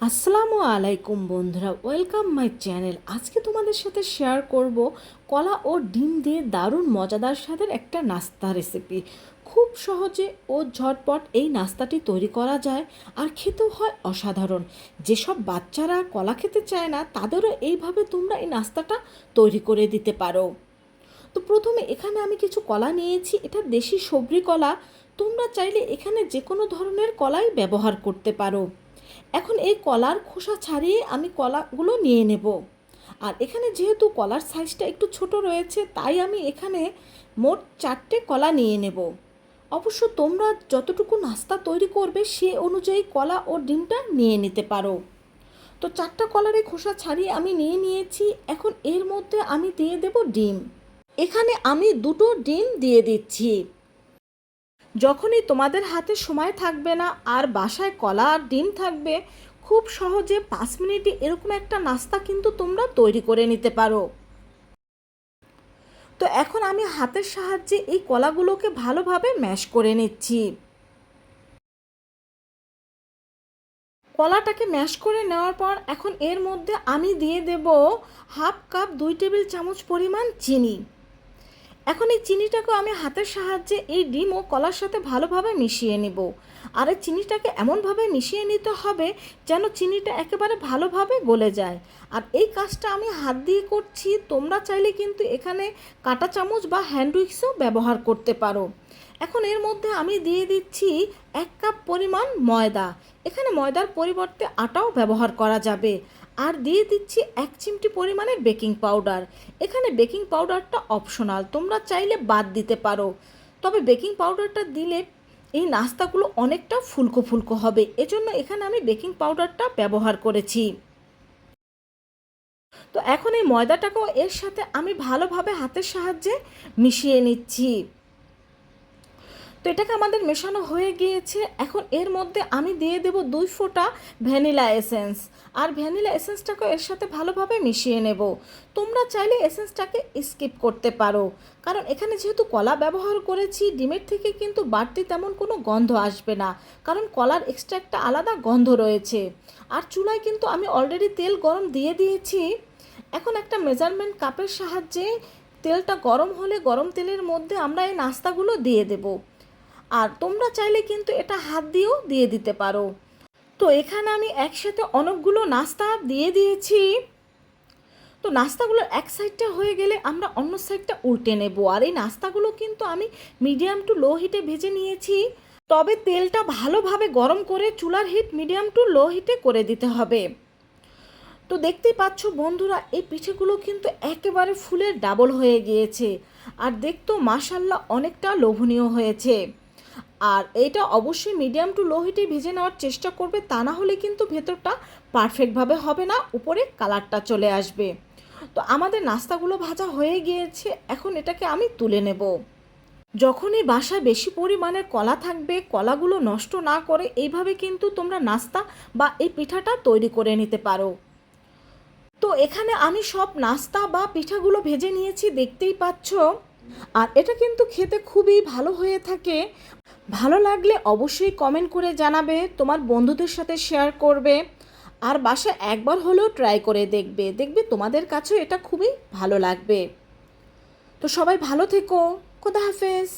আসসালামু আলাইকুম বন্ধুরা, ওয়েলকাম মাই চ্যানেল। আজকে তোমাদের সাথে শেয়ার করব কলা ও ডিম দিয়ে দারুণ মজাদার স্বাদের একটা নাস্তা রেসিপি। খুব সহজে ও ঝটপট এই নাস্তাটি তৈরি করা যায় আর খেতেও হয় অসাধারণ। যেসব বাচ্চারা কলা খেতে চায় না তাদেরও এইভাবে তোমরা এই নাস্তাটা তৈরি করে দিতে পারো। তো প্রথমে এখানে আমি কিছু কলা নিয়েছি, এটা দেশি সবরি কলা। তোমরা চাইলে এখানে যে কোনো ধরনের কলাই ব্যবহার করতে পারো। এখন এই কলার খোসা ছাড়িয়ে আমি কলাগুলো নিয়ে নেব। আর এখানে যেহেতু কলার সাইজটা একটু ছোট রয়েছে, তাই আমি এখানে মোট 4টে কলা নিয়ে নেব। অবশ্য তোমরা যতটুকু নাস্তা তৈরি করবে সে অনুযায়ী কলা ও ডিমটা নিয়ে নিতে পারো। তো 4টা কলারের খোসা ছাড়িয়ে আমি নিয়ে নিয়েছি। এখন এর মধ্যে আমি দিয়ে দেব ডিম। এখানে আমি 2টো ডিম দিয়ে দিচ্ছি। যখনই তোমাদের হাতে সময় থাকবে না আর বাসায় কলা আর ডিম থাকবে, খুব সহজে 5 মিনিটে এরকম একটা নাস্তা কিন্তু তোমরা তৈরি করে নিতে পারো। তো এখন আমি হাতের সাহায্যে এই কলাগুলোকে ভালোভাবে ম্যাশ করে নিচ্ছি। কলাটাকে ম্যাশ করে নেওয়ার পর এখন এর মধ্যে আমি দিয়ে দেব 1/2 কাপ 2 টেবিল চামচ পরিমাণ চিনি। এখন এই চিনিটাকে আমি হাতের সাহায্যে এই ডিম ও কলার সাথে ভালোভাবে মিশিয়ে নেব। আর এই চিনিটাকে এমনভাবে মিশিয়ে নিতে হবে যেন চিনিটা একেবারে ভালোভাবে গলে যায়। আর এই কাজটা আমি হাত দিয়ে করছি, তোমরা চাইলে কিন্তু এখানে কাঁটা চামচ বা হ্যান্ড উইক্সও ব্যবহার করতে পারো। এখন এর মধ্যে আমি দিয়ে দিচ্ছি 1 কাপ পরিমাণ ময়দা। এখানে ময়দার পরিবর্তে আটাও ব্যবহার করা যাবে। আর দিয়ে দিচ্ছি 1 চিমটি পরিমাণের বেকিং পাউডার। এখানে বেকিং পাউডারটা অপশনাল, তোমরা চাইলে বাদ দিতে পারো। তবে বেকিং পাউডারটা দিলে এই নাস্তাগুলো অনেকটা ফুলকো ফুলকো হবে, এজন্য এখানে আমি বেকিং পাউডারটা ব্যবহার করেছি। তো এখন এই ময়দাটাকেও এর সাথে আমি ভালোভাবে হাতের সাহায্যে মিশিয়ে নিচ্ছি। তো এটাকে আমাদের মেশানো হয়ে গিয়েছে। এখন এর মধ্যে আমি দিয়ে দেব 2 ফোঁটা ভ্যানিলা এসেন্স। আর ভ্যানিলা এসেন্সটাকে এর সাথে ভালোভাবে মিশিয়ে নেব। তোমরা চাইলে এসেন্সটাকে স্কিপ করতে পারো, কারণ এখানে যেহেতু কলা ব্যবহার করেছি, ডিমের থেকে কিন্তু বাড়তি তেমন কোনো গন্ধ আসবে না, কারণ কলার এক্সট্রা একটা আলাদা গন্ধ রয়েছে। আর চুলায় কিন্তু আমি অলরেডি তেল গরম দিয়ে দিয়েছি। এখন একটা মেজারমেন্ট কাপের সাহায্যে তেলটা গরম হলে গরম তেলের মধ্যে আমরা এই নাস্তাগুলো দিয়ে দেব। আর তোমরা চাইলে কিন্তু এটা হাত দিয়েও দিয়ে দিতে পারো। তো এখানে আমি একসাথে অনেকগুলো নাস্তা দিয়ে দিয়েছি। তো নাস্তাগুলো এক সাইডটা হয়ে গেলে আমরা অন্য সাইডটা উল্টে নেব। আর এই নাস্তাগুলো কিন্তু আমি মিডিয়াম টু লো হিটে ভেজে নিয়েছি। তবে তেলটা ভালোভাবে গরম করে চুলার হিট মিডিয়াম টু লো হিটে করে দিতে হবে। তো দেখতেই পাচ্ছ বন্ধুরা, এই পিঠেগুলো কিন্তু একেবারে ফুলের ডাবল হয়ে গিয়েছে। আর দেখতেও মাশাআল্লাহ অনেকটা লোভনীয় হয়েছে। আর এইটা অবশ্যই মিডিয়াম টু লো হিটে ভেজে নেওয়ার চেষ্টা করবে, তা না হলে কিন্তু ভেতরটা পারফেক্টভাবে হবে না, উপরে কালারটা চলে আসবে। তো আমাদের নাস্তাগুলো ভাজা হয়ে গিয়েছে, এখন এটাকে আমি তুলে নেব। যখনই বাসায় বেশি পরিমাণের কলা থাকবে, কলাগুলো নষ্ট না করে এইভাবে কিন্তু তোমরা নাস্তা বা এই পিঠাটা তৈরি করে নিতে পারো। তো এখানে আমি সব নাস্তা বা পিঠাগুলো ভেজে নিয়েছি, দেখতেই পাচ্ছ। আর এটা কিন্তু খেতে খুবই ভালো হয়ে থাকে। ভালো লাগলে অবশ্যই কমেন্ট করে জানাবে, তোমার বন্ধুদের সাথে শেয়ার করবে। আর বাসায় একবার হলেও ট্রাই করে দেখবে, দেখবে তোমাদের কাছেও এটা খুবই ভালো লাগবে। তো সবাই ভালো থেকো। খোদা হাফেজ।